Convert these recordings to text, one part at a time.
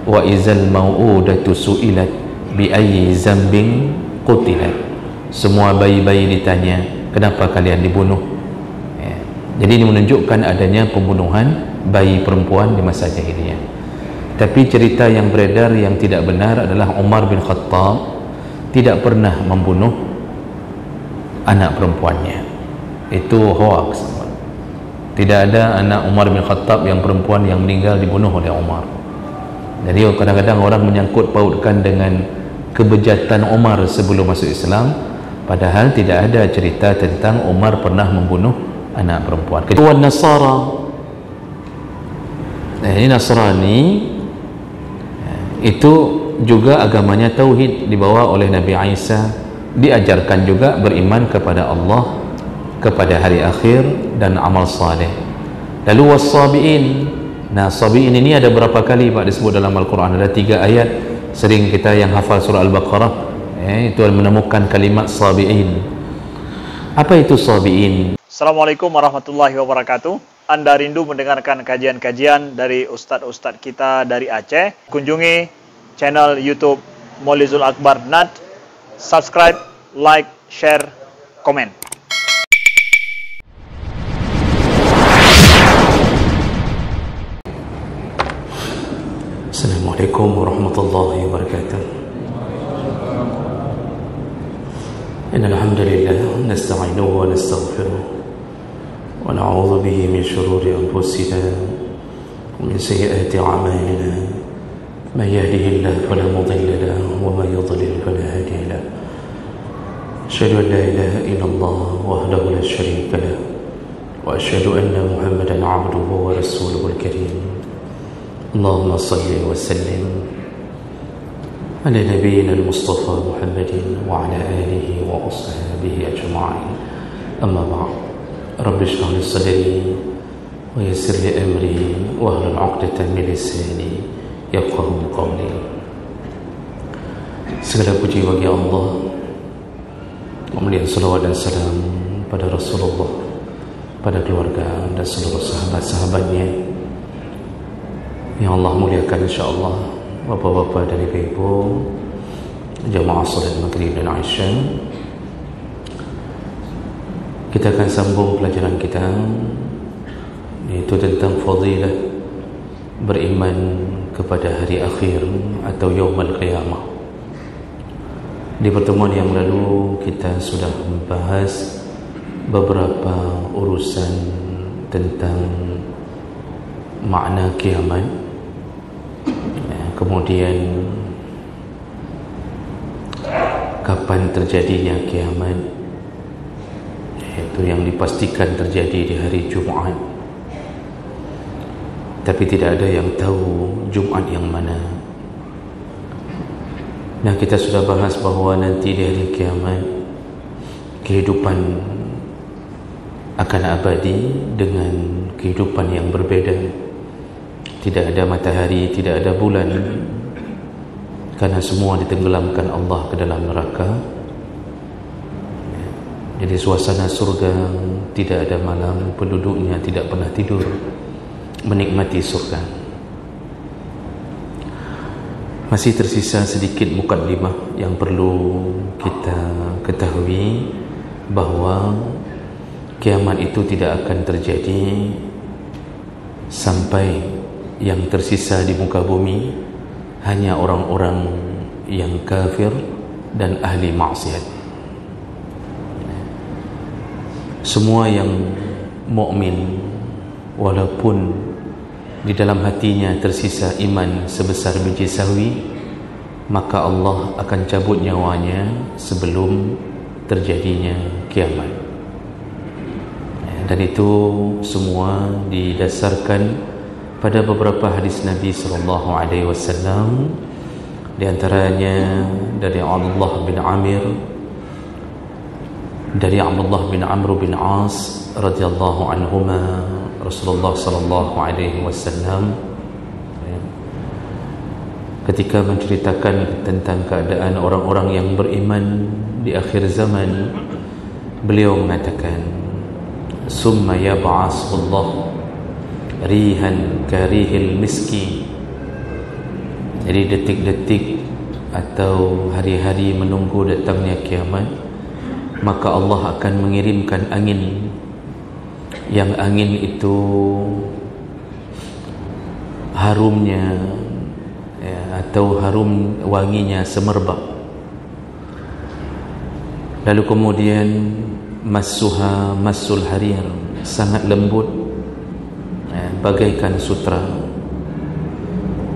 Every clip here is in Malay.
wa izal mau'udatu su'ilat bi ayyi zambin qutilat. Semua bayi-bayi ditanya, kenapa kalian dibunuh? Jadi ini menunjukkan adanya pembunuhan bayi perempuan di masa jahiliyah. Tapi cerita yang beredar yang tidak benar adalah Umar bin Khattab tidak pernah membunuh anak perempuannya. Itu hoax. Tidak ada anak Umar bin Khattab yang perempuan yang meninggal dibunuh oleh Umar. Jadi kadang-kadang orang menyangkut pautkan dengan kebejatan Umar sebelum masuk Islam, padahal tidak ada cerita tentang Umar pernah membunuh anak perempuan. Kedua, Nasara. Ini Nasrani itu juga agamanya tauhid, dibawa oleh Nabi Isa, diajarkan juga beriman kepada Allah, kepada hari akhir dan amal saleh. Lalu was-sabiin. Nah, sabiin ini ada berapa kali Pak disebut dalam Al-Quran? Ada 3 ayat. Sering kita yang hafal surah Al-Baqarah itu menemukan kalimat sabiin. Apa itu sabiin? Assalamualaikum warahmatullahi wabarakatuh. Anda rindu mendengarkan kajian-kajian dari ustadz-ustadz kita dari Aceh? Kunjungi channel YouTube Maulizul Akbar NAD. Subscribe, like, share, komen. Assalamualaikum warahmatullahi wabarakatuh. Innal hamdalillah nasta'inuhu wa nastaghfiruh wa na'udzu bihi min shururi anfusina wa min sayyiati a'malina. Man yahdihillahu fala mudilla lahu wa man yudlil fala hadiya lahu. Asyhadu an la ilaha illallah wahdahu la syarika lahu wa asyhadu anna Muhammadan 'abduhu wa rasuluhul karim. اللهم صل وسلم على نبينا المصطفى محمد وعلى آله وأصحابه أجمعين. أما بعد، رب اشرح لي صدري ويسر لي أمري واحلل عقدة من لساني يفقهوا قولي. Segala puji bagi Allah, memuliakan salawat dan salam pada Rasulullah, pada keluarga dan seluruh sahabat-sahabatnya yang Allah muliakan, insyaAllah. Bapak-bapak dan ibu-ibu jamaah salat maghrib dan isya, kita akan sambung pelajaran kita, yaitu tentang fadilah beriman kepada hari akhir atau yaumul qiyamah. Di pertemuan yang lalu kita sudah membahas beberapa urusan tentang makna kiamat. Kemudian kapan terjadinya kiamat, yaitu yang dipastikan terjadi di hari Jumaat. Tapi tidak ada yang tahu Jumaat yang mana. Nah, kita sudah bahas bahawa nanti di hari kiamat kehidupan akan abadi dengan kehidupan yang berbeda. Tidak ada matahari, tidak ada bulan, karena semua ditenggelamkan Allah ke dalam neraka. Jadi suasana surga tidak ada malam, penduduknya tidak pernah tidur, menikmati surga. Masih tersisa sedikit mukadimah yang perlu kita ketahui, bahawa kiamat itu tidak akan terjadi sampai yang tersisa di muka bumi hanya orang-orang yang kafir dan ahli maksiat. Semua yang mukmin, walaupun di dalam hatinya tersisa iman sebesar biji sawi, maka Allah akan cabut nyawanya sebelum terjadinya kiamat. Dan itu semua didasarkan pada beberapa hadis Nabi sallallahu alaihi wasallam, di antaranya dari Abdullah bin Amir, dari Abdullah bin Amr bin As radhiyallahu anhuma, Rasulullah sallallahu alaihi wasallam ketika menceritakan tentang keadaan orang-orang yang beriman di akhir zaman, beliau mengatakan, summa yab'asullah rihan karihil miski. Jadi detik-detik atau hari-hari menunggu datangnya kiamat, maka Allah akan mengirimkan angin, yang angin itu harumnya atau harum wanginya semerbak. Lalu kemudian massuha massul harir, sangat lembut bagaikan sutra.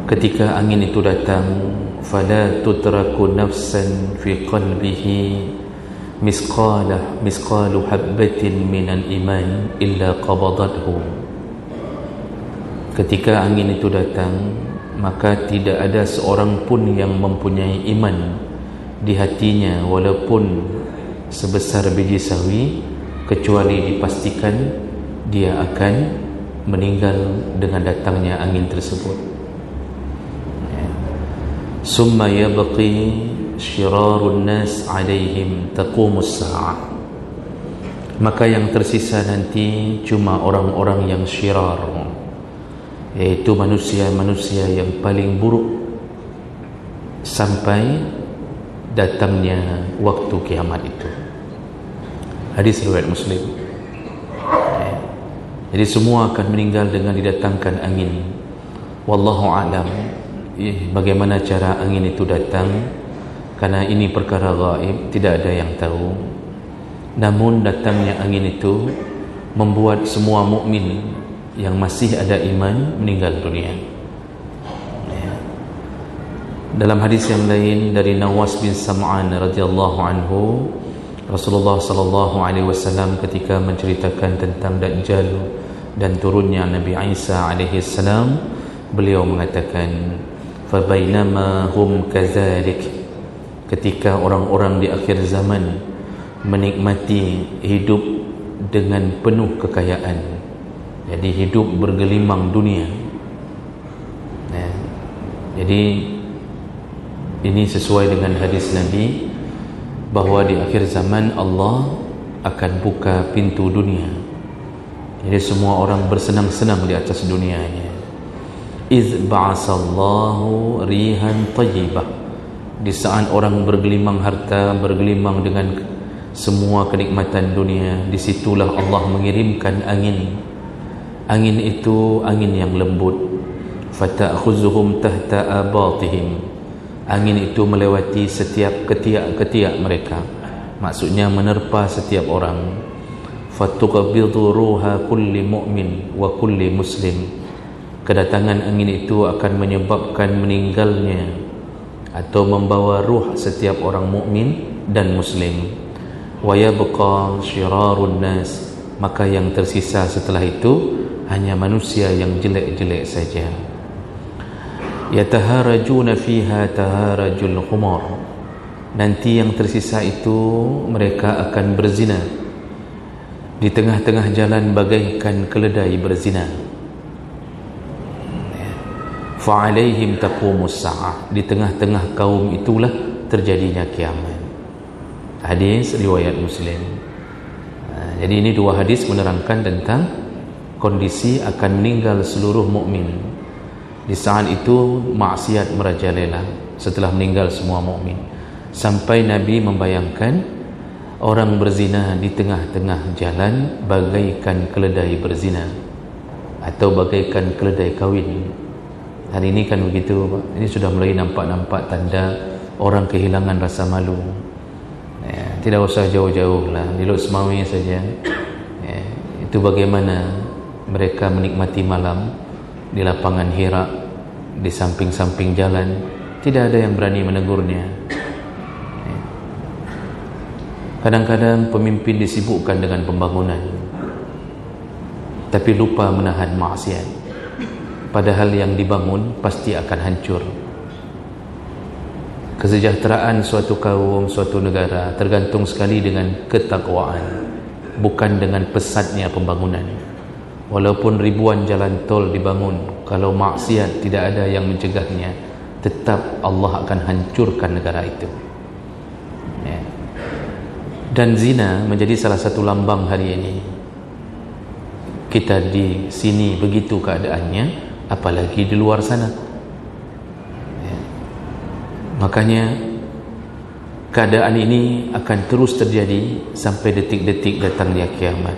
Ketika angin itu datang, fala tutraku nafsan fi qalbihi misqalu habbatin minal iman illa qabadathu. Ketika angin itu datang, maka tidak ada seorang pun yang mempunyai iman di hatinya walaupun sebesar biji sawi, kecuali dipastikan dia akan meninggal dengan datangnya angin tersebut. Summa yabqi syirarun nas alaihim taqumus sa'ah. Maka yang tersisa nanti cuma orang-orang yang syirar, yaitu manusia-manusia yang paling buruk sampai datangnya waktu kiamat itu. Hadis riwayat Muslim. Jadi semua akan meninggal dengan didatangkan angin. Wallahu a'lam bagaimana cara angin itu datang, karena ini perkara gaib, tidak ada yang tahu. Namun datangnya angin itu membuat semua mukmin yang masih ada iman meninggal dunia. Dalam hadis yang lain dari Nawas bin Sam'an radhiyallahu anhu, Rasulullah sallallahu alaihi wasallam ketika menceritakan tentang Dajjal dan turunnya Nabi Isa alaihi salam, beliau mengatakan, fa bainama hum kadzalik, ketika orang-orang di akhir zaman menikmati hidup dengan penuh kekayaan, jadi hidup bergelimang dunia. Jadi ini sesuai dengan hadis Nabi bahawa di akhir zaman Allah akan buka pintu dunia. Jadi semua orang bersenang-senang di atas dunianya. Iz ba'asallahu rihan tayyibah, di saat orang bergelimang harta, bergelimang dengan semua kenikmatan dunia, disitulah Allah mengirimkan angin. Angin itu angin yang lembut. Fata'khuzuhum tahta abatihim, angin itu melewati setiap ketiak-ketiak mereka, maksudnya menerpa setiap orang. Fatuqabbidu ruha kulli mu'min wa kulli muslim, kedatangan angin itu akan menyebabkan meninggalnya atau membawa ruh setiap orang mukmin dan muslim. Wa yabqa syirarun nas, maka yang tersisa setelah itu hanya manusia yang jelek-jelek saja. Yataharajuna fiha taharajul khumar, nanti yang tersisa itu mereka akan berzina di tengah-tengah jalan bagaikan keledai berzina. Fa'alaihim taqumus sa'ah, di tengah-tengah kaum itulah terjadinya kiamat. Hadis riwayat Muslim. Jadi ini dua hadis menerangkan tentang kondisi akan meninggal seluruh mukmin. Di saat itu maksiat merajalela setelah meninggal semua mukmin, sampai Nabi membayangkan orang berzina di tengah-tengah jalan bagaikan keledai berzina atau bagaikan keledai kawin. Hari ini kan begitu, Pak. Ini sudah mulai nampak-nampak tanda orang kehilangan rasa malu. Tidak usah jauh-jauh lah, di Lok Semawi saja. Itu bagaimana mereka menikmati malam di lapangan Hira, di samping-samping jalan, tidak ada yang berani menegurnya. Kadang-kadang pemimpin disibukkan dengan pembangunan tapi lupa menahan maksiat, padahal yang dibangun pasti akan hancur. Kesejahteraan suatu kaum, suatu negara tergantung sekali dengan ketakwaan, bukan dengan pesatnya pembangunan. Walaupun ribuan jalan tol dibangun, kalau maksiat tidak ada yang mencegahnya, tetap Allah akan hancurkan negara itu. Dan zina menjadi salah satu lambang hari ini. Kita di sini begitu keadaannya, apalagi di luar sana. Makanya keadaan ini akan terus terjadi sampai detik-detik datangnya kiamat.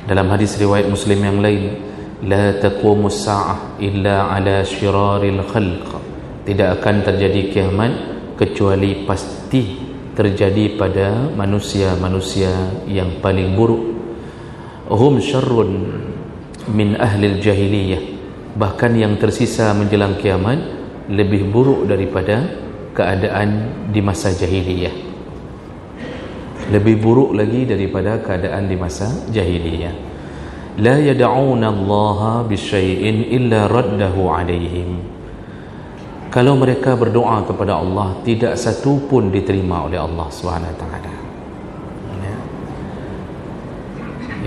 Dalam hadis riwayat Muslim yang lain, la taqumu as-sa'ah illa ala syiraril khalq. Tidak akan terjadi kiamat kecuali pasti terjadi pada manusia-manusia yang paling buruk. Hum syarrun min ahli jahiliyah. Bahkan yang tersisa menjelang kiamat lebih buruk daripada keadaan di masa jahiliyah, lebih buruk lagi daripada keadaan di masa jahiliyah. La yad'una Allah bisyai'in illa raddahu alaihim. Kalau mereka berdoa kepada Allah, tidak satu pun diterima oleh Allah SWT. Ya.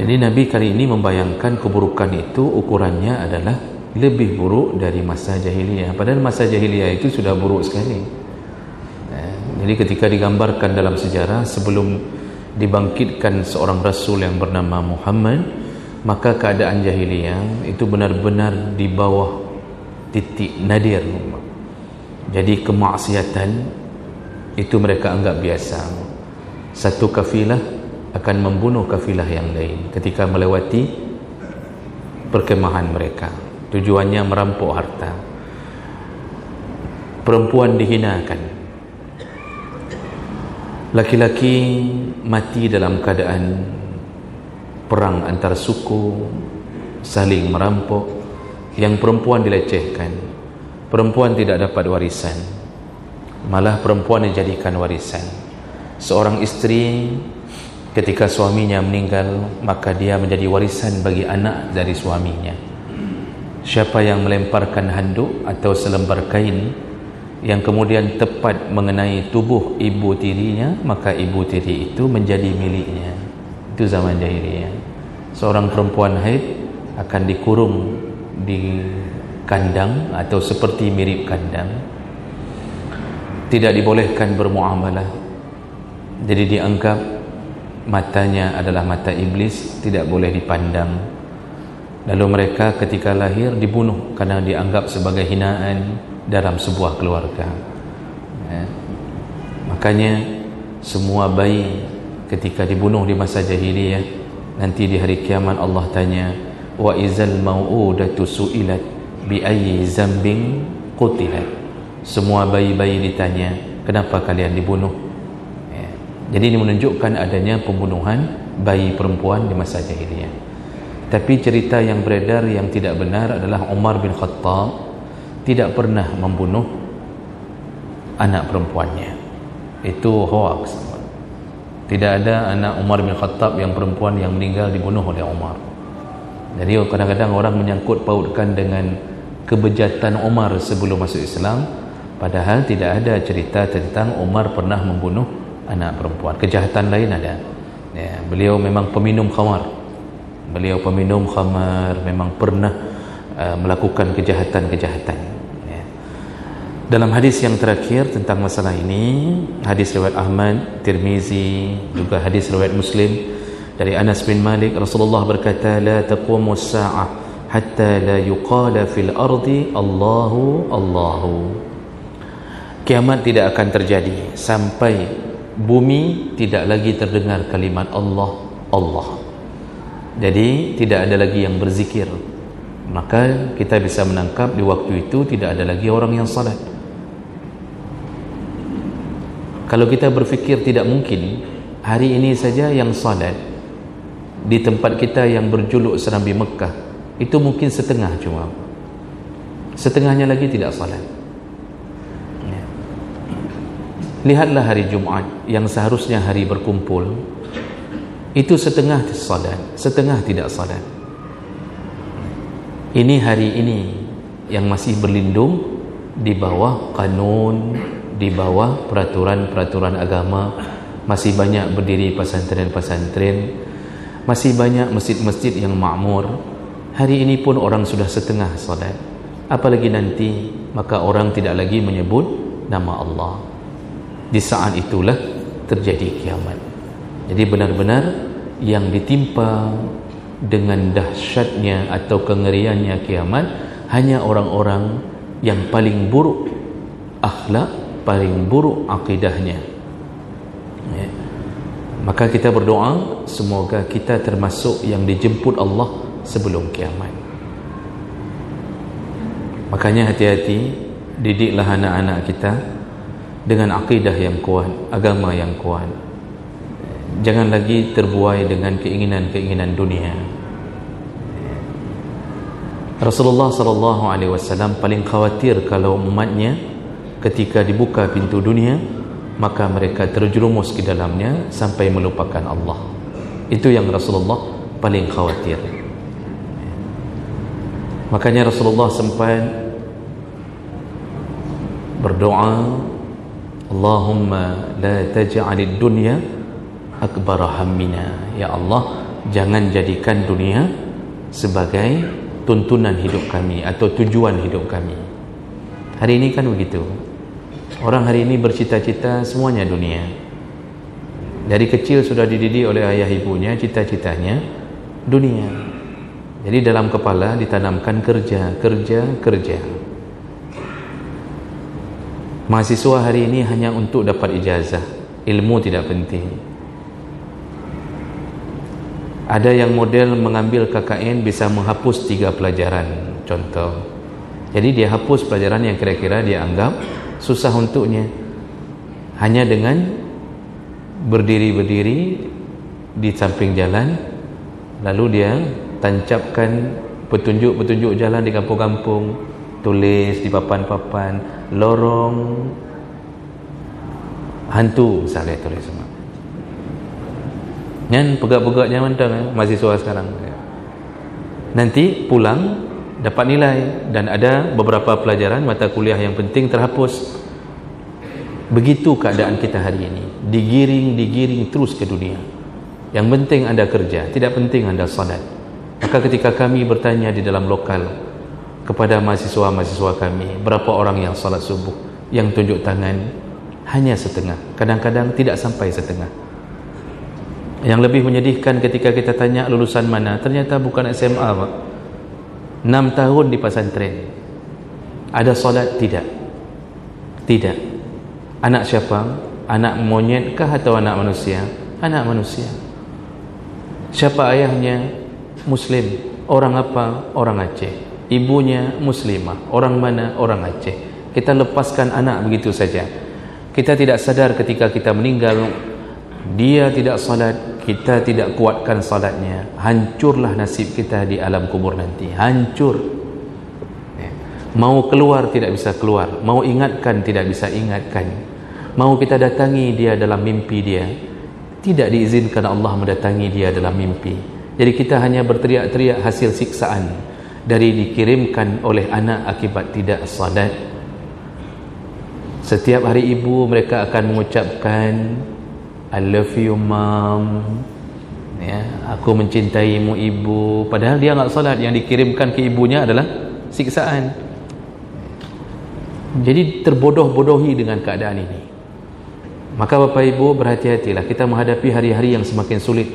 Jadi Nabi kali ini membayangkan keburukan itu ukurannya adalah lebih buruk dari masa jahiliyah. Padahal masa jahiliyah itu sudah buruk sekali. Jadi ketika digambarkan dalam sejarah sebelum dibangkitkan seorang Rasul yang bernama Muhammad, maka keadaan jahiliyah itu benar-benar di bawah titik nadir. Jadi kemaksiatan itu mereka anggap biasa. Satu kafilah akan membunuh kafilah yang lain ketika melewati perkemahan mereka. Tujuannya merampok harta. Perempuan dihinakan. Laki-laki mati dalam keadaan perang antar suku, saling merampok. Yang perempuan dilecehkan. Perempuan tidak dapat warisan, malah perempuan dijadikan warisan. Seorang istri ketika suaminya meninggal, maka dia menjadi warisan bagi anak dari suaminya. Siapa yang melemparkan handuk atau selembar kain yang kemudian tepat mengenai tubuh ibu tirinya, maka ibu tiri itu menjadi miliknya. Itu zaman jahiliyah. Seorang perempuan haid akan dikurung di kandang atau seperti mirip kandang, tidak dibolehkan bermuamalah. Jadi dianggap matanya adalah mata iblis, tidak boleh dipandang. Lalu mereka ketika lahir dibunuh karena dianggap sebagai hinaan dalam sebuah keluarga. Makanya semua bayi ketika dibunuh di masa jahiliyah, nanti di hari kiamat Allah tanya, wa izal mau'udatu su'ilat bi ayyi zambin qutilat. Semua bayi-bayi ditanya, kenapa kalian dibunuh? Jadi ini menunjukkan adanya pembunuhan bayi perempuan di masa jahiliyah. Tapi cerita yang beredar yang tidak benar adalah Umar bin Khattab tidak pernah membunuh anak perempuannya. Itu hoax. Tidak ada anak Umar bin Khattab yang perempuan yang meninggal dibunuh oleh Umar. Jadi kadang-kadang orang menyangkut pautkan dengan kebejatan Umar sebelum masuk Islam, padahal tidak ada cerita tentang Umar pernah membunuh anak perempuan. Kejahatan lain ada. Ya, beliau memang peminum khamar. Beliau peminum khamar, memang pernah melakukan kejahatan-kejahatan. Ya. Dalam hadis yang terakhir tentang masalah ini, hadis riwayat Ahmad, Tirmizi, juga hadis riwayat Muslim dari Anas bin Malik, Rasulullah berkata, la taqumu as-sa'ah hatta la yuqala fil ardi Allahu Allahu. Kiamat tidak akan terjadi sampai bumi tidak lagi terdengar kalimat Allah Allah. Jadi tidak ada lagi yang berzikir. Maka kita bisa menangkap di waktu itu tidak ada lagi orang yang salat. Kalau kita berfikir tidak mungkin, hari ini saja yang salat di tempat kita yang berjuluk Serambi Mekah itu mungkin setengah, cuma setengahnya lagi tidak salat. Ya. Lihatlah hari Jumaat yang seharusnya hari berkumpul, itu setengah salat, setengah tidak salat. Ini hari ini yang masih berlindung di bawah kanun, di bawah peraturan-peraturan agama, masih banyak berdiri pesantren-pesantren, masih banyak masjid-masjid yang makmur. Hari ini pun orang sudah setengah salat, apalagi nanti, maka orang tidak lagi menyebut nama Allah. Di saat itulah terjadi kiamat. Jadi benar-benar yang ditimpa dengan dahsyatnya atau kengeriannya kiamat hanya orang-orang yang paling buruk akhlak paling buruk akidahnya. Ya. Maka kita berdoa semoga kita termasuk yang dijemput Allah sebelum kiamat. Makanya hati-hati, didiklah anak-anak kita dengan akidah yang kuat, agama yang kuat. Jangan lagi terbuai dengan keinginan-keinginan dunia. Rasulullah SAW paling khawatir kalau umatnya ketika dibuka pintu dunia, maka mereka terjerumus ke dalamnya sampai melupakan Allah. Itu yang Rasulullah paling khawatir. Makanya Rasulullah sempat berdoa, Allahumma la taj'alid dunya akbar hammina. Ya Allah, jangan jadikan dunia sebagai tuntunan hidup kami atau tujuan hidup kami. Hari ini kan begitu. Orang hari ini bercita-cita semuanya dunia. Dari kecil sudah dididik oleh ayah ibunya, cita-citanya dunia. Jadi dalam kepala ditanamkan kerja, kerja, kerja. Mahasiswa hari ini hanya untuk dapat ijazah, ilmu tidak penting. Ada yang model mengambil KKN bisa menghapus 3 pelajaran, contoh. Jadi dia hapus pelajaran yang kira-kira dia anggap susah untuknya, hanya dengan berdiri-berdiri di samping jalan, lalu dia tancapkan petunjuk-petunjuk jalan di kampung-kampung, tulis di papan-papan, lorong hantu misalnya, tulis semua. Yang pegak-pegak jangan mentang mahasiswa sekarang. Nanti pulang dapat nilai dan ada beberapa pelajaran mata kuliah yang penting terhapus. Begitu keadaan kita hari ini, digiring terus ke dunia. Yang penting Anda kerja, tidak penting Anda salat. Maka ketika kami bertanya di dalam lokal kepada mahasiswa-mahasiswa kami, berapa orang yang salat subuh, yang tunjuk tangan hanya setengah, kadang-kadang tidak sampai setengah. Yang lebih menyedihkan ketika kita tanya lulusan mana, ternyata bukan SMA Pak, 6 tahun di pesantren. Ada solat? Tidak. Tidak. Anak siapa? Anak monyet kah atau anak manusia? Anak manusia. Siapa ayahnya? Muslim. Orang apa? Orang Aceh. Ibunya muslimah. Orang mana? Orang Aceh. Kita lepaskan anak begitu saja. Kita tidak sadar ketika kita meninggal, dia tidak salat, kita tidak kuatkan salatnya, hancurlah nasib kita di alam kubur nanti. Hancur. Mau keluar tidak bisa keluar, mau ingatkan tidak bisa ingatkan, mau kita datangi dia dalam mimpi dia, tidak diizinkan Allah mendatangi dia dalam mimpi. Jadi kita hanya berteriak-teriak hasil siksaan dari dikirimkan oleh anak akibat tidak salat. Setiap hari ibu mereka akan mengucapkan I love you mom, ya, aku mencintaimu ibu, padahal dia enggak salat. Yang dikirimkan ke ibunya adalah siksaan. Jadi terbodoh-bodohi dengan keadaan ini. Maka Bapak Ibu berhati-hatilah, kita menghadapi hari-hari yang semakin sulit,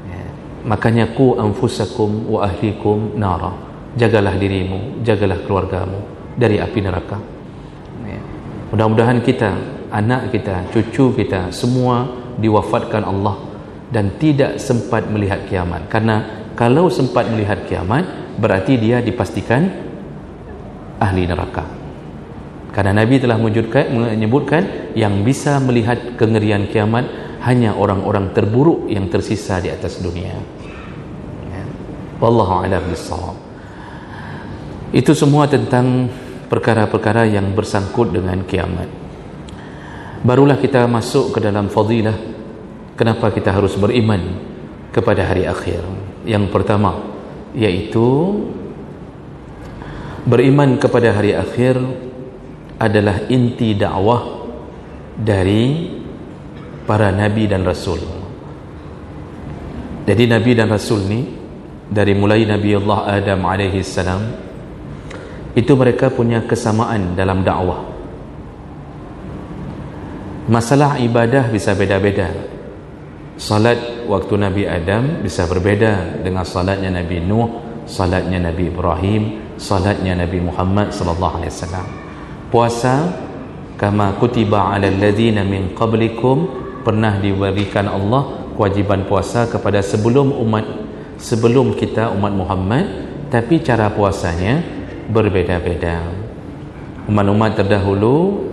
ya. Makanya qu anfusakum wa ahlikum nara, jagalah dirimu, jagalah keluargamu dari api neraka, ya. Mudah-mudahan kita, anak kita, cucu kita semua diwafatkan Allah dan tidak sempat melihat kiamat. Karena kalau sempat melihat kiamat, berarti dia dipastikan ahli neraka. Karena Nabi telah menyebutkan yang bisa melihat kengerian kiamat hanya orang-orang terburuk yang tersisa di atas dunia. Wallahu a'lam bissawab. Itu semua tentang perkara-perkara yang bersangkut dengan kiamat. Barulah kita masuk ke dalam fadilah kenapa kita harus beriman kepada hari akhir. Yang pertama yaitu beriman kepada hari akhir adalah inti dakwah dari para nabi dan rasul. Jadi nabi dan rasul ni dari mulai Nabi Allah Adam alaihi salam itu mereka punya kesamaan dalam dakwah. Masalah ibadah bisa beda-beda. Salat waktu Nabi Adam bisa berbeda dengan salatnya Nabi Nuh, salatnya Nabi Ibrahim, salatnya Nabi Muhammad sallallahu alaihi wasallam. Puasa kama kutiba 'alal ladzina min qablikum, pernah diberikan Allah kewajiban puasa kepada sebelum kita umat Muhammad, tapi cara puasanya berbeza-beza. Umat-umat terdahulu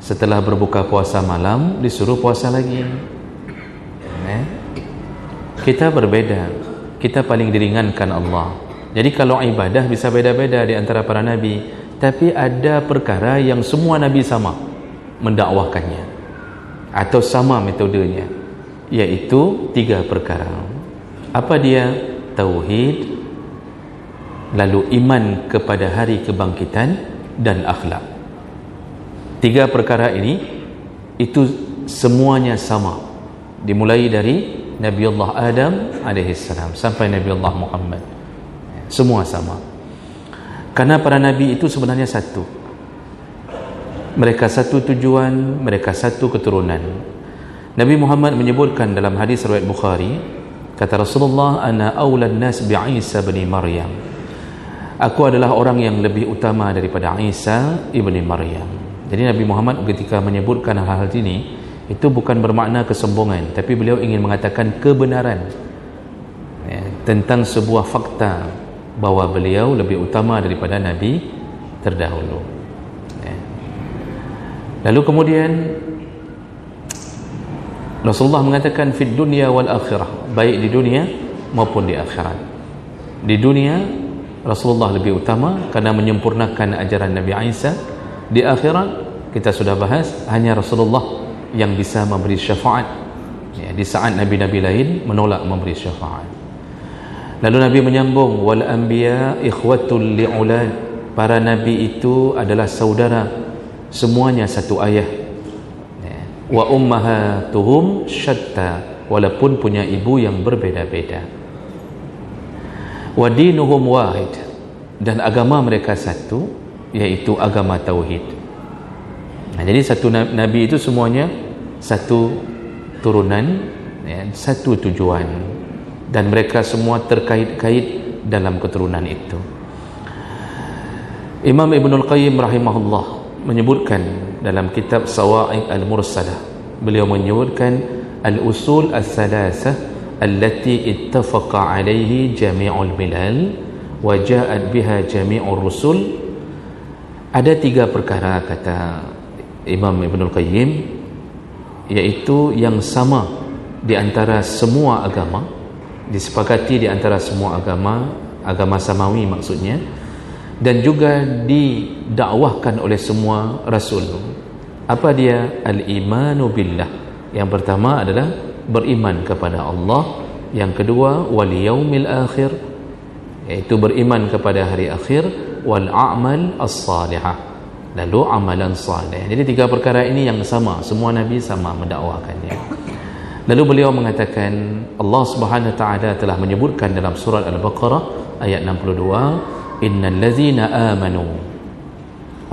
setelah berbuka puasa malam disuruh puasa lagi. Kita berbeda, kita paling diringankan Allah. Jadi kalau ibadah bisa beda-beda di antara para nabi, tapi ada perkara yang semua nabi sama mendakwahkannya atau sama metodenya, iaitu 3 perkara. Apa dia? Tauhid, lalu iman kepada hari kebangkitan, dan akhlak. 3 perkara ini itu semuanya sama, dimulai dari Nabi Allah Adam alaihissalam sampai Nabi Allah Muhammad, semua sama. Karena para nabi itu sebenarnya satu, mereka satu tujuan, mereka satu keturunan. Nabi Muhammad menyebutkan dalam hadis riwayat Bukhari, kata Rasulullah, ana awlan nas bi Isa bin Maryam, aku adalah orang yang lebih utama daripada Isa ibni Maryam. Jadi Nabi Muhammad ketika menyebutkan hal-hal ini, itu bukan bermakna kesombongan, tapi beliau ingin mengatakan kebenaran tentang sebuah fakta bahawa beliau lebih utama daripada Nabi terdahulu. Lalu kemudian Rasulullah mengatakan fid dunya wal akhirah, baik di dunia maupun di akhirat. Di dunia Rasulullah lebih utama kerana menyempurnakan ajaran Nabi Isa. Di akhirat kita sudah bahas, hanya Rasulullah yang bisa memberi syafaat di saat nabi-nabi lain menolak memberi syafaat. Lalu Nabi menyambung, wal anbiya ikhwatul li'ulad, para nabi itu adalah saudara, semuanya satu ayah. Wa ummahatuhum syatta, walaupun punya ibu yang berbeza-beza. Wa dinuhum wahid, dan agama mereka satu, iaitu agama tauhid. Jadi satu nabi itu semuanya satu turunan, satu tujuan, dan mereka semua terkait-kait dalam keturunan itu. Imam Ibnul Qayyim rahimahullah menyebutkan dalam kitab Sawa'iq al-Mursalah, beliau menyebutkan al-usul al-thalathah allati ittafaqa alaihi jami'ul milal wa ja'at biha jami'ur rusul. Ada 3 perkara, kata Imam Ibnul Qayyim, iaitu yang sama di antara semua agama, disepakati di antara semua agama, agama samawi maksudnya, dan juga didakwahkan oleh semua rasul. Apa dia? Al-imanu billah. Yang pertama adalah beriman kepada Allah. Yang kedua, wal yaumil akhir, iaitu beriman kepada hari akhir, wal a'mal as-salihah, lalu amalan salih. Jadi 3 perkara ini yang sama, semua nabi sama mendakwakannya. Lalu beliau mengatakan, Allah Subhanahu wa taala telah menyebutkan dalam surah Al-Baqarah ayat 62, innal ladzina amanu,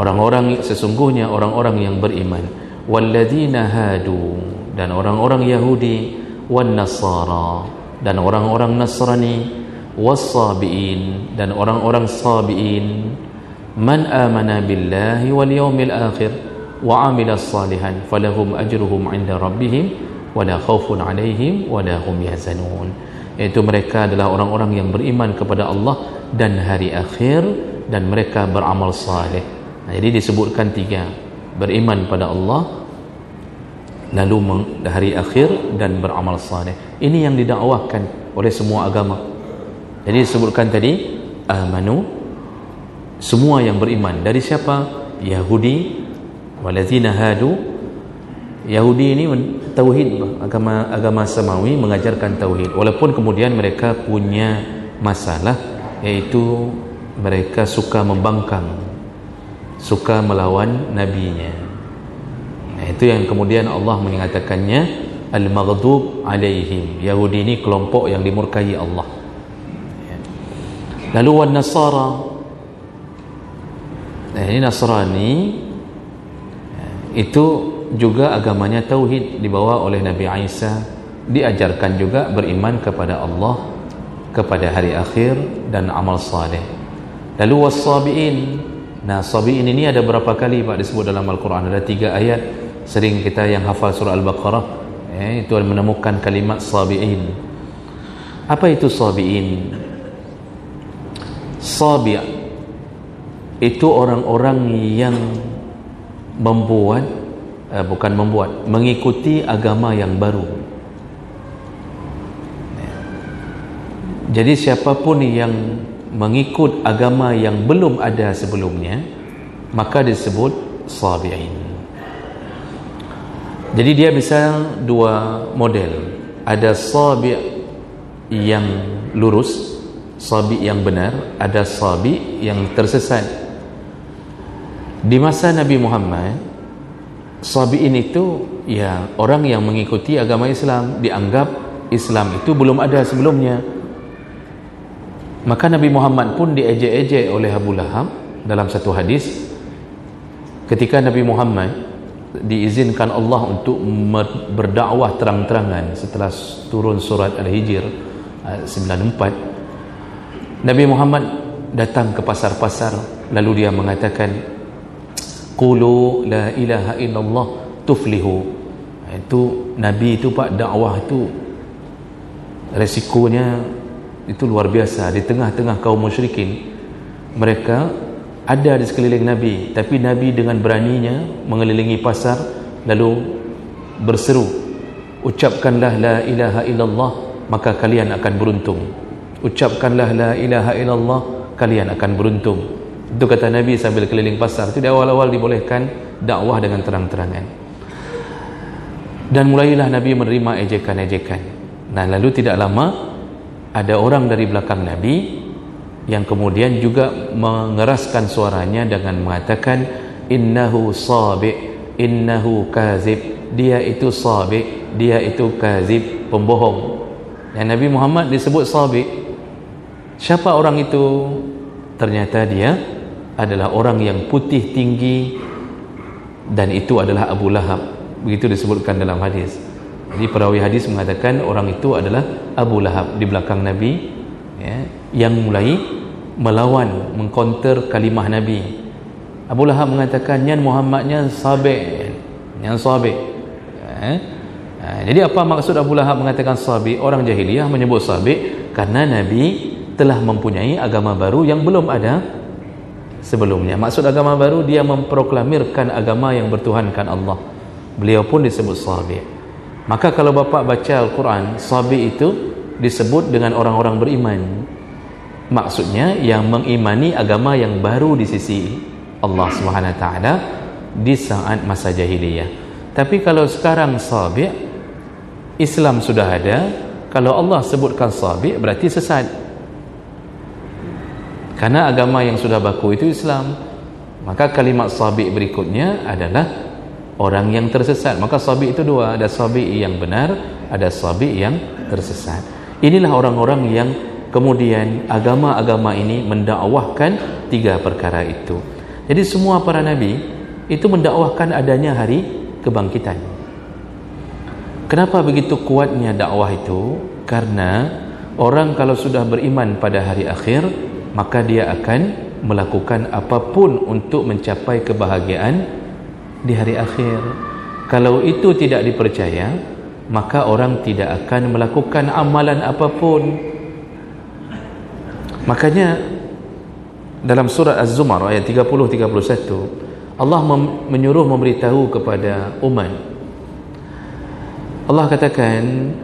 orang-orang sesungguhnya orang-orang yang beriman, wal ladzina hadu, dan orang-orang Yahudi, wan nasara, dan orang-orang Nasrani, was sabiin, dan orang-orang sabiin, man amana billahi wal yawmil akhir wa amila salihan falahum ajruhum 'inda rabbihim wala khaufun 'alaihim wala hum yahzanun. Iaitu mereka adalah orang-orang yang beriman kepada Allah dan hari akhir, dan mereka beramal saleh. Jadi disebutkan 3, beriman pada Allah, lalu hari akhir, dan beramal saleh. Ini yang didakwahkan oleh semua agama. Jadi disebutkan tadi amanu, semua yang beriman. Dari siapa? Yahudi, waladzina hadu. Yahudi ini tauhid, agama samawi mengajarkan tauhid, walaupun kemudian mereka punya masalah, iaitu mereka suka membangkang, suka melawan nabinya. Itu yang kemudian Allah mengatakannya al-maghdub alaihim. Yahudi ini kelompok yang dimurkai Allah. Lalu wan nasara, ini Nasrani, itu juga agamanya tauhid, dibawa oleh Nabi Isa, diajarkan juga beriman kepada Allah, kepada hari akhir, dan amal saleh. Lalu was-sabiin, Nah, sabiin ini ada berapa kali Pak disebut dalam Al-Quran? Ada 3 ayat. Sering kita yang hafal surah Al-Baqarah itu menemukan kalimat sabiin. Apa itu sabiin? Sabi' itu orang-orang yang mengikuti agama yang baru. Jadi siapapun yang mengikut agama yang belum ada sebelumnya, maka disebut sabi'in. Jadi dia bisa 2 model. Ada sabi' yang lurus, sabi' yang benar, ada sabi' yang tersesat. Di masa Nabi Muhammad, sabi'in itu ya orang yang mengikuti agama Islam, dianggap Islam itu belum ada sebelumnya. Maka Nabi Muhammad pun diejek-ejek oleh Abu Lahab dalam satu hadis. Ketika Nabi Muhammad diizinkan Allah untuk berdakwah terang-terangan setelah turun surat Al-Hijr 94, Nabi Muhammad datang ke pasar-pasar, lalu dia mengatakan, qulu la ilaha illallah tuflihu. Itu Nabi itu Pak, dakwah itu resikonya itu luar biasa. Di tengah-tengah kaum musyrikin, mereka ada di sekeliling Nabi, tapi Nabi dengan beraninya mengelilingi pasar lalu berseru, ucapkanlah la ilaha illallah maka kalian akan beruntung. Ucapkanlah la ilaha illallah, kalian akan beruntung. Itu kata Nabi sambil keliling pasar. Itu di awal-awal dibolehkan dakwah dengan terang-terangan. Dan mulailah Nabi menerima ejekan-ejekan. Nah, lalu tidak lama ada orang dari belakang Nabi yang kemudian juga mengeraskan suaranya dengan mengatakan, innahu sabi', innahu kazib. Dia itu sabi', dia itu kazib, pembohong. Dan Nabi Muhammad disebut sabi'. Siapa orang itu? Ternyata dia adalah orang yang putih tinggi, dan itu adalah Abu Lahab. Begitu disebutkan dalam hadis. Jadi perawi hadis mengatakan orang itu adalah Abu Lahab di belakang Nabi, ya, yang mulai melawan, mengcounter kalimah Nabi. Abu Lahab mengatakan, yang Muhammadnya sabi', yang sabi'. Jadi apa maksud Abu Lahab mengatakan sabi'? Orang jahiliyah menyebut sabi' karena Nabi telah mempunyai agama baru yang belum ada sebelumnya. Maksud agama baru, dia memproklamirkan agama yang bertuhankan Allah. Beliau pun disebut sabi'. Maka kalau Bapak baca Al-Quran, sabi' itu disebut dengan orang-orang beriman. Maksudnya yang mengimani agama yang baru di sisi Allah SWT di saat masa jahiliyah. Tapi kalau sekarang sabi', Islam sudah ada, kalau Allah sebutkan sabi' berarti sesat. Karena agama yang sudah baku itu Islam. Maka kalimat sabi' berikutnya adalah orang yang tersesat. Maka sabi' itu 2, ada sabi' yang benar, ada sabi' yang tersesat. Inilah orang-orang yang kemudian agama-agama ini mendakwahkan 3 perkara itu. Jadi semua para nabi itu mendakwahkan adanya hari kebangkitan. Kenapa begitu kuatnya dakwah itu? Karena orang kalau sudah beriman pada hari akhir, maka dia akan melakukan apapun untuk mencapai kebahagiaan di hari akhir. Kalau itu tidak dipercaya, maka orang tidak akan melakukan amalan apapun. Makanya dalam surah Az-Zumar ayat 30-31, Allah menyuruh memberitahu kepada umat. Allah katakan,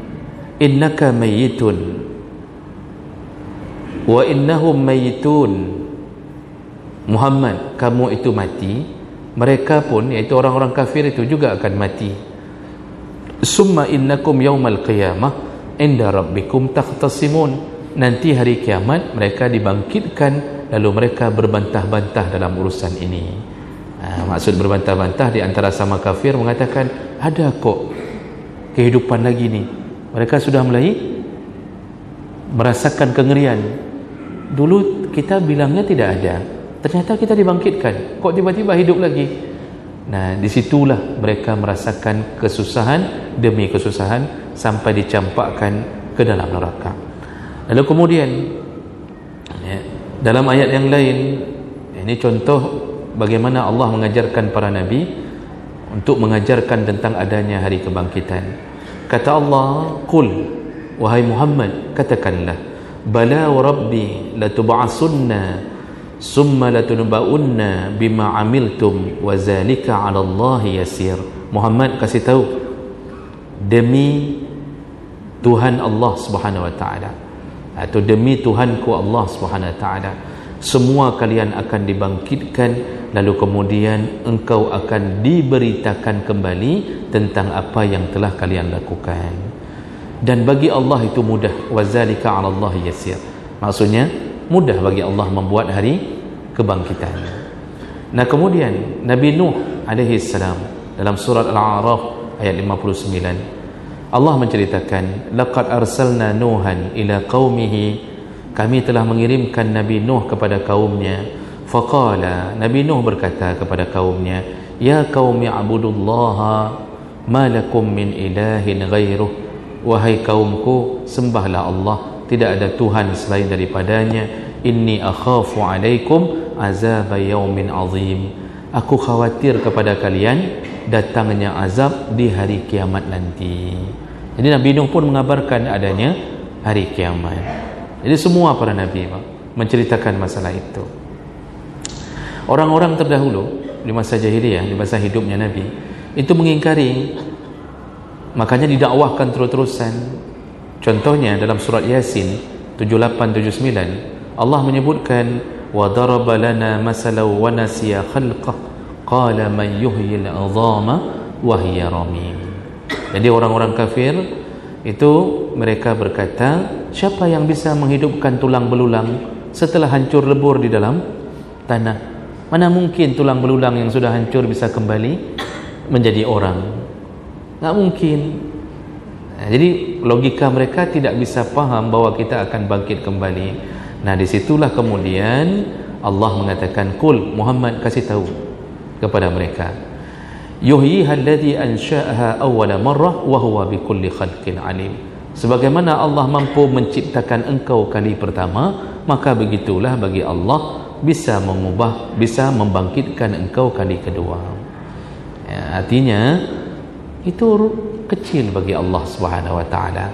innaka mayyitun wa innahum mayyitun. Muhammad, kamu itu mati, mereka pun, iaitu orang-orang kafir itu juga akan mati. Summa innakum yaumal qiyamah inda rabbikum takhtasimun. Nanti hari kiamat mereka dibangkitkan, lalu mereka berbantah-bantah dalam urusan ini. Maksud berbantah-bantah di antara sama kafir mengatakan, ada kok kehidupan lagi ni. Mereka sudah mulai merasakan kengerian. Dulu kita bilangnya tidak ada, ternyata kita dibangkitkan, kok tiba-tiba hidup lagi. Nah, disitulah mereka merasakan kesusahan demi kesusahan sampai dicampakkan ke dalam neraka. Lalu kemudian dalam ayat yang lain, ini contoh bagaimana Allah mengajarkan para nabi untuk mengajarkan tentang adanya hari kebangkitan. Kata Allah, "Qul, wahai Muhammad, katakanlah, bala wa rabbi latub'asunna summa latunba'unna bima amiltum wa zalika 'ala Allah yasir." Muhammad, kasih tahu, demi Tuhan Allah Subhanahu wa taala, atau demi Tuhanku Allah Subhanahu wa taala, semua kalian akan dibangkitkan, lalu kemudian engkau akan diberitakan kembali tentang apa yang telah kalian lakukan, dan bagi Allah itu mudah. Wazalika 'ala Allah yasir, maksudnya mudah bagi Allah membuat hari kebangkitan. Nah, kemudian Nabi Nuh alaihi salam dalam surat Al-A'raf ayat 59, Allah menceritakan, laqad arsalna nuhan ila qaumihi, kami telah mengirimkan Nabi Nuh kepada kaumnya. Faqala, Nabi Nuh berkata kepada kaumnya, ya qaumi abudullaha ma lakum min ilahin ghairuh, wahai kaumku, sembahlah Allah, tidak ada Tuhan selain daripadanya. Inni akhafu alaikum azab yaumin azim, aku khawatir kepada kalian datangnya azab di hari kiamat nanti. Jadi Nabi Nuh pun mengabarkan adanya hari kiamat. Jadi semua para nabi menceritakan masalah itu. Orang-orang terdahulu di masa jahiliyah, di masa hidupnya Nabi, itu mengingkari, makanya didakwahkan terus-terusan. Contohnya dalam surat Yasin 78-79, Allah menyebutkan, wa daraba lana masalan wa nasiya khalqah qala man yuhyil 'idhama wa hiya ramim. Jadi orang-orang kafir itu mereka berkata, siapa yang bisa menghidupkan tulang belulang setelah hancur lebur di dalam tanah? Mana mungkin tulang belulang yang sudah hancur bisa kembali menjadi orang? Tak mungkin. Nah, jadi logika mereka tidak bisa faham bahawa kita akan bangkit kembali. Nah, disitulah kemudian Allah mengatakan, qul, Muhammad, kasih tahu kepada mereka, yuhyiha alladhi ansha'aha awwala marrah wa huwa bikulli khalqin alim. Sebagaimana Allah mampu menciptakan engkau kali pertama, maka begitulah bagi Allah bisa mengubah, bisa membangkitkan engkau kali kedua. Ya, artinya itu kecil bagi Allah Subhanahu wa taala.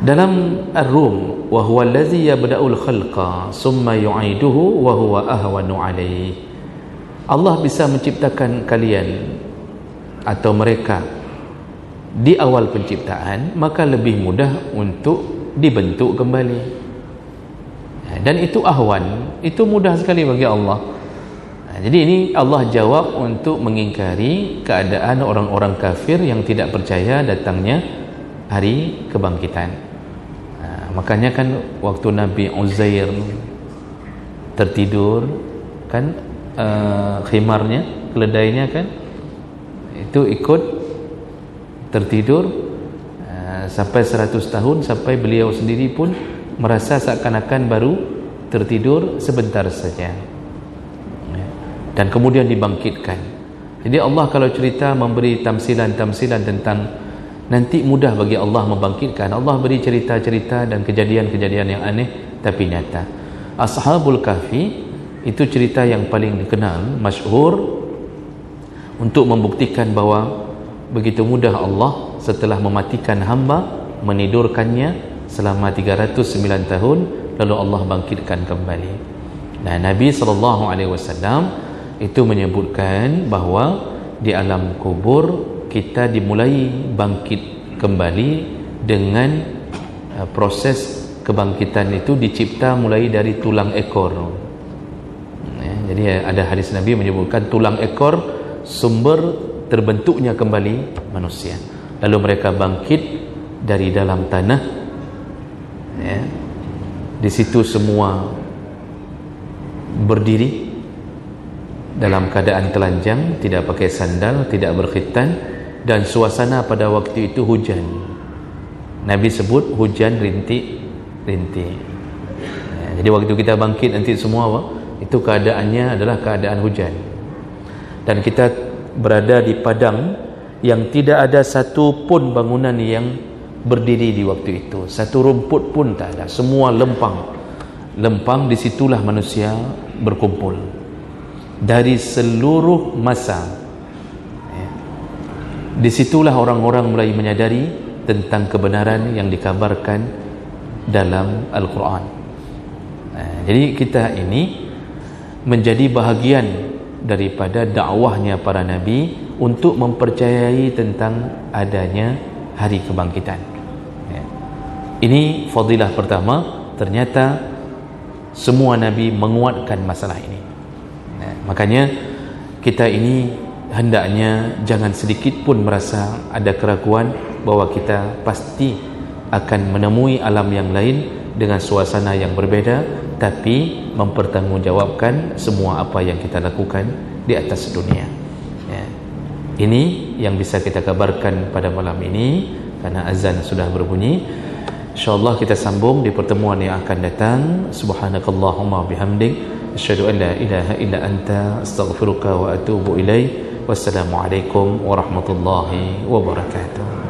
Dalam Ar-Rum, wa huwa allazi yabda'ul khalqa summa yu'iduhu wa huwa ahwanu alaihi. Allah bisa menciptakan kalian atau mereka di awal penciptaan, maka lebih mudah untuk dibentuk kembali. Dan itu ahwan, itu mudah sekali bagi Allah. Jadi ini Allah jawab untuk mengingkari keadaan orang-orang kafir yang tidak percaya datangnya hari kebangkitan. Makanya kan waktu Nabi Uzair tertidur kan, khimarnya, keledainya kan, itu ikut tertidur sampai 100 tahun, sampai beliau sendiri pun merasa seakan-akan baru tertidur sebentar saja, dan kemudian dibangkitkan. Jadi Allah kalau cerita memberi tamsilan-tamsilan tentang nanti mudah bagi Allah membangkitkan. Allah beri cerita-cerita dan kejadian-kejadian yang aneh tapi nyata. Ashabul Kahfi itu cerita yang paling dikenal, masyhur, untuk membuktikan bahawa begitu mudah Allah setelah mematikan hamba, menidurkannya selama 309 tahun, lalu Allah bangkitkan kembali. Nah, Nabi SAW itu menyebutkan bahawa di alam kubur kita dimulai bangkit kembali dengan proses kebangkitan itu dicipta mulai dari tulang ekor. Jadi ada hadis Nabi menyebutkan tulang ekor sumber terbentuknya kembali manusia. Lalu mereka bangkit dari dalam tanah, ya. Di situ semua berdiri dalam keadaan telanjang, tidak pakai sandal, tidak berkhitan, dan suasana pada waktu itu hujan. Nabi sebut hujan rintik-rintik. Ya, jadi waktu kita bangkit nanti semua itu keadaannya adalah keadaan hujan, dan kita berada di padang yang tidak ada satu pun bangunan yang berdiri di waktu itu, satu rumput pun tak ada, semua lempang. Disitulah manusia berkumpul. dari seluruh masa. Disitulah orang-orang mulai menyadari tentang kebenaran yang dikabarkan dalam Al-Quran. Jadi kita ini menjadi bahagian daripada dakwahnya para nabi untuk mempercayai tentang adanya hari kebangkitan. Ini fadilah pertama. Ternyata semua nabi menguatkan masalah ini. Makanya kita ini hendaknya jangan sedikit pun merasa ada keraguan bahawa kita pasti akan menemui alam yang lain dengan suasana yang berbeza, tapi mempertanggungjawabkan semua apa yang kita lakukan di atas dunia. Ini yang bisa kita kabarkan pada malam ini, karena azan sudah berbunyi. InsyaAllah kita sambung di pertemuan yang akan datang. Subhanakallahumma bihamdik, asyhadu an la ilaha illa anta, astaghfiruka wa atubu ilaik. Wassalamualaikum warahmatullahi wabarakatuh.